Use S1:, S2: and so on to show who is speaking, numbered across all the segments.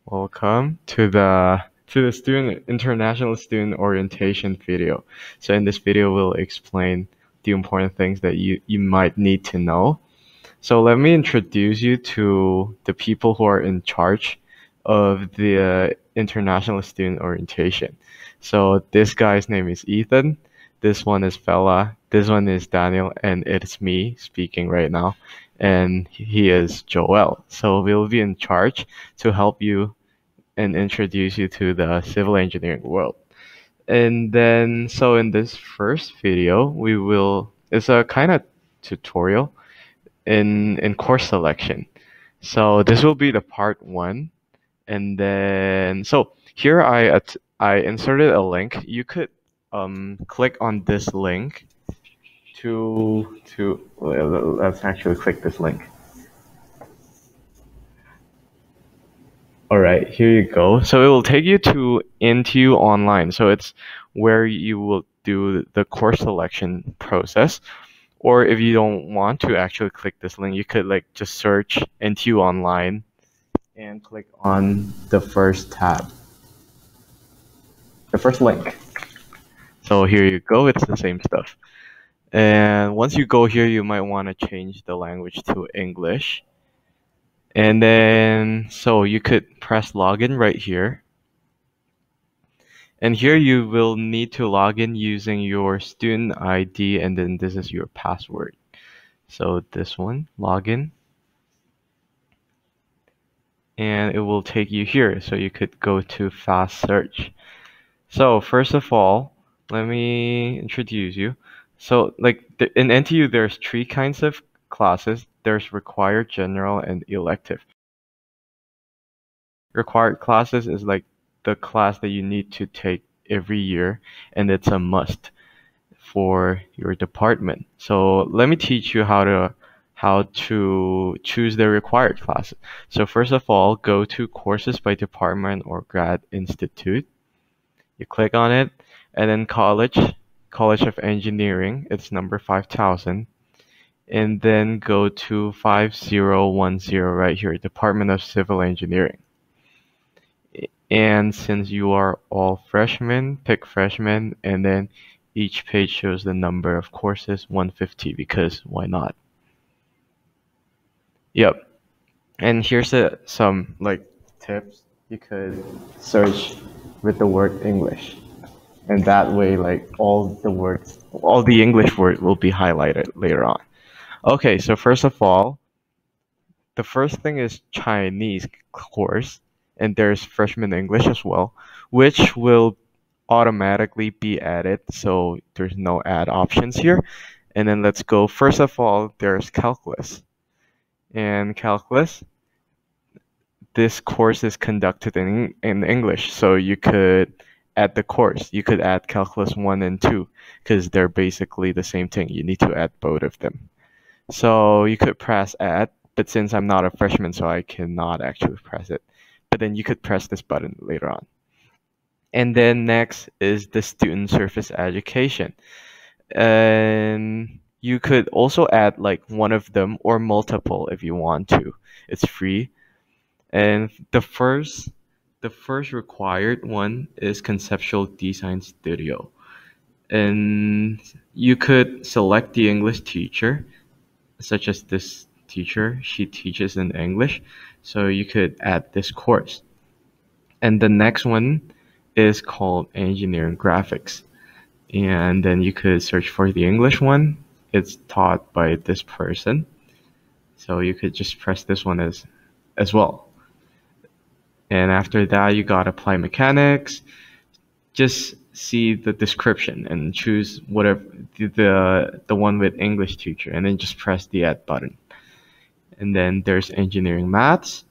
S1: Welcome to the student international student orientation video. So in this video, we'll explain the important things that you might need to know. So let me introduce you to the people who are in charge of the international student orientation. So this guy's name is Ethan. This one is Fella. This one is Daniel, and it's me speaking right now. And he is Joel. So we'll be in charge to help you and introduce you to the civil engineering world. And then, so in this first video, it's a kind of tutorial in course selection. So this will be the part one. And then, so here I inserted a link. You could click on this link let's actually click this link. All right, here you go. So it will take you to NTU Online. So it's where you will do the course selection process. Or if you don't want to actually click this link, you could just search NTU Online and click on the first tab, the first link. So here you go, it's the same stuff. And once you go here, you might want to change the language to English. And then, so you could press login right here. And here you will need to log in using your student ID, and then this is your password. So this one, login. And it will take you here. So you could go to fast search. So first of all, let me introduce you. So in NTU, there's three kinds of classes. There's required, general, and elective. Required classes is like the class that you need to take every year, and it's a must for your department. So let me teach you how to choose the required classes. So first of all, go to courses by department or grad institute. You click on it, and then College of Engineering, it's number 5000. And then go to 5010 right here, Department of Civil Engineering. And since you are all freshmen, pick freshmen, and then each page shows the number of courses, 150, because why not? Yep. And here's some tips. You could search with the word English. And that way, all the English words will be highlighted later on. Okay, so first of all, the first thing is Chinese course, and there's freshman English as well, which will automatically be added, so there's no add options here. And then let's go, first of all, there's calculus. And calculus, this course is conducted in English, so you could add the course. You could add calculus 1 and 2, because they're basically the same thing. You need to add both of them. So you could press add, but since I'm not a freshman, so I cannot actually press it. But then you could press this button later on. And then next is the student service education. And you could also add one of them or multiple if you want to. It's free. And the first required one is conceptual design studio. And you could select the English teacher, such as this teacher. She teaches in English, so you could add this course. And the next one is called engineering graphics. And then you could search for the English one. It's taught by this person. So you could just press this one as well. And after that, you got apply mechanics. Just see the description and choose whatever the one with English teacher, and then just press the add button. And then there's engineering maths.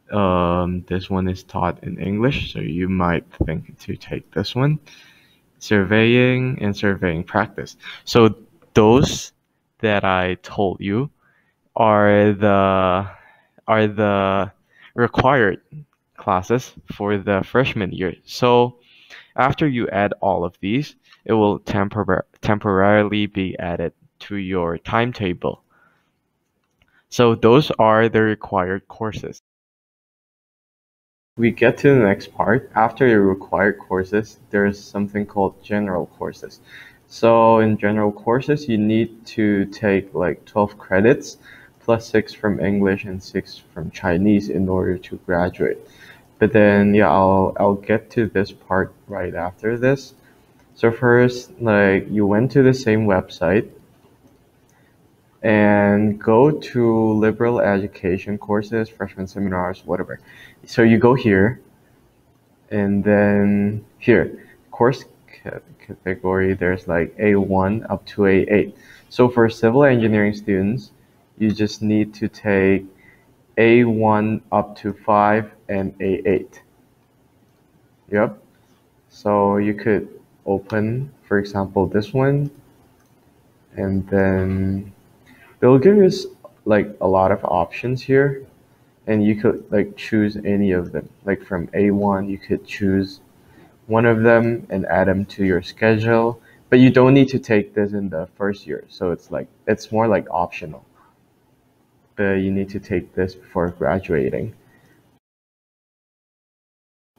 S1: This one is taught in English, so you might think to take this one. Surveying and surveying practice. So those that I told you are the required classes for the freshman year. So after you add all of these, it will temporarily be added to your timetable. So those are the required courses. We get to the next part. After your required courses, there's something called general courses. So in general courses, you need to take like 12 credits plus 6 from English and 6 from Chinese in order to graduate. But then yeah, I'll get to this part right after this. So first, like you went to the same website and go to liberal education courses, freshman seminars, whatever. So you go here, and then here, course category, there's like A1 up to A8. So for civil engineering students, you just need to take A1 up to 5 and A8. Yep. So you could open, for example, this one, and then they'll give us like a lot of options here, and you could like choose any of them. Like from A1, you could choose one of them and add them to your schedule, but you don't need to take this in the first year. So it's more like optional, but you need to take this before graduating.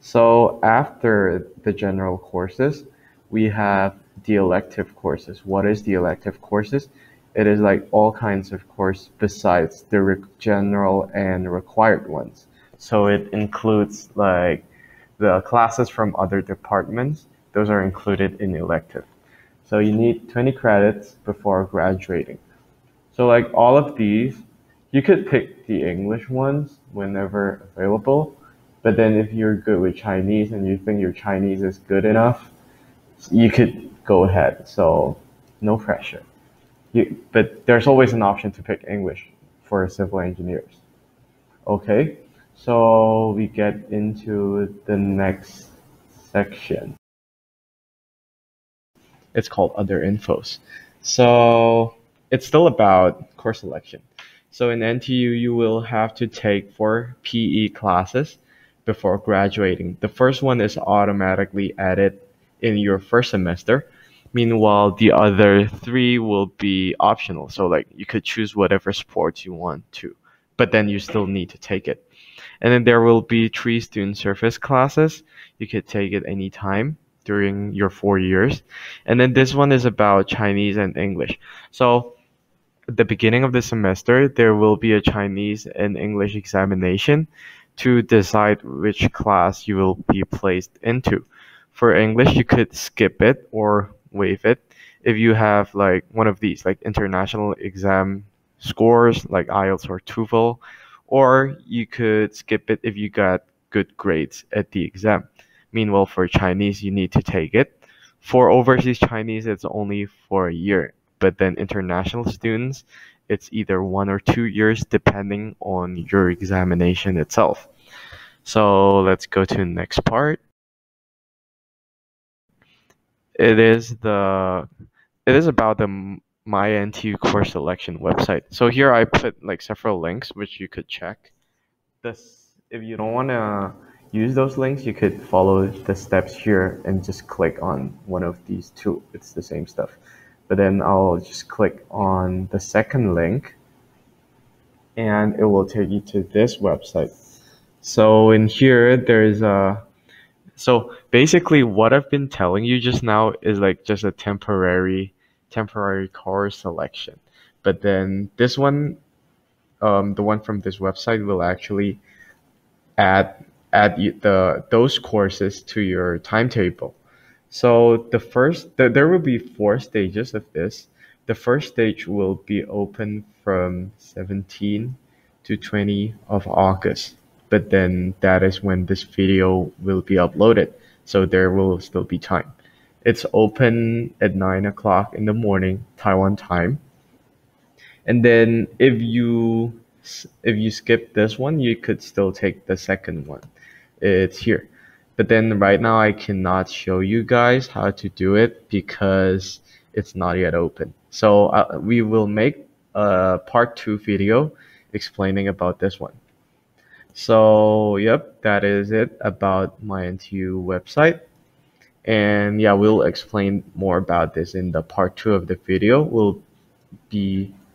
S1: So after the general courses, we have the elective courses. What is the elective courses? It is like all kinds of course besides the general and required ones. So it includes like the classes from other departments. Those are included in elective. So you need 20 credits before graduating. So like all of these, you could pick the English ones whenever available. But then if you're good with Chinese and you think your Chinese is good enough, you could go ahead. So no pressure. But there's always an option to pick English for civil engineers. Okay, so we get into the next section. It's called Other Infos. So it's still about course selection. So in NTU, you will have to take 4 PE classes before graduating. The first one is automatically added in your first semester. Meanwhile, the other 3 will be optional. So like you could choose whatever sports you want to, but then you still need to take it. And then there will be 3 student service classes. You could take it anytime during your 4 years. And then this one is about Chinese and English. So at the beginning of the semester, there will be a Chinese and English examination to decide which class you will be placed into. For English, you could skip it or waive it if you have like one of these, like international exam scores, like IELTS or TOEFL, or you could skip it if you got good grades at the exam. Meanwhile, for Chinese, you need to take it. For overseas Chinese, it's only for a year, but then international students, it's either 1 or 2 years depending on your examination itself. So let's go to the next part. It is the it is about the My NTU course selection website. So here I put like several links which you could check. This if you don't want to use those links, you could follow the steps here and just click on one of these two. It's the same stuff. But then I'll just click on the second link and it will take you to this website. So in here, there's a so basically what I've been telling you just now is like just a temporary course selection. But then this one, the one from this website will actually add those courses to your timetable. So there will be 4 stages of this. The first stage will be open from 17 to 20 of August, but then that is when this video will be uploaded. So there will still be time. It's open at 9 o'clock in the morning, Taiwan time. And then if you skip this one, you could still take the second one. It's here. But then right now I cannot show you guys how to do it because it's not yet open. So we will make a part 2 video explaining about this one. So yep, that is it about my NTU website. And yeah, we'll explain more about this in the part 2 of the video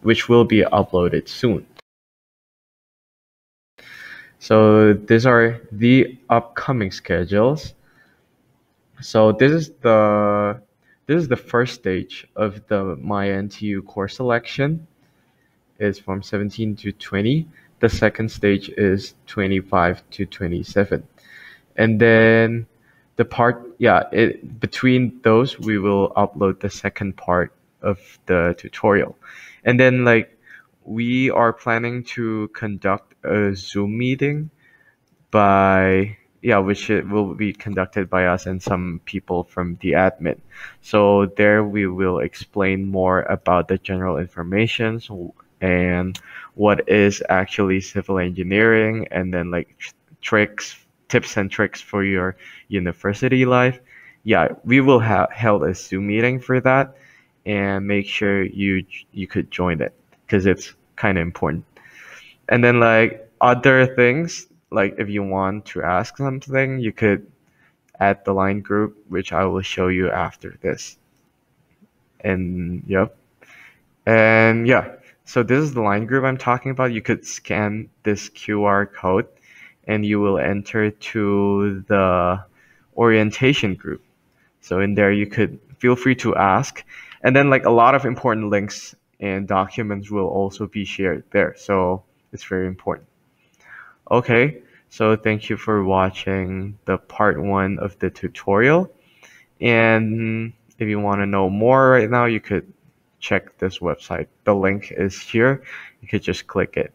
S1: which will be uploaded soon. So these are the upcoming schedules. So this is the first stage of the My NTU course selection. Is from 17 to 20. The second stage is 25 to 27. And then the part, yeah, between those, we will upload the second part of the tutorial. And then like we are planning to conduct a Zoom meeting by which it will be conducted by us and some people from the admin. So there we will explain more about the general information and what is actually civil engineering, and then like tips and tricks for your university life. Yeah, we will have held a Zoom meeting for that, and make sure you could join it because it's kind of important. And then like other things, like if you want to ask something, you could add the line group, which I will show you after this. And yep. And yeah, so this is the line group I'm talking about. You could scan this QR code and you will enter to the orientation group. So in there you could feel free to ask. And then like a lot of important links and documents will also be shared there. So it's very important. Okay, so thank you for watching the part 1 of the tutorial. And if you want to know more right now, you could check this website. The link is here. You could just click it.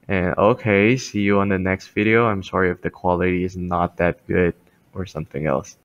S1: And okay, see you on the next video. I'm sorry if the quality is not that good or something else.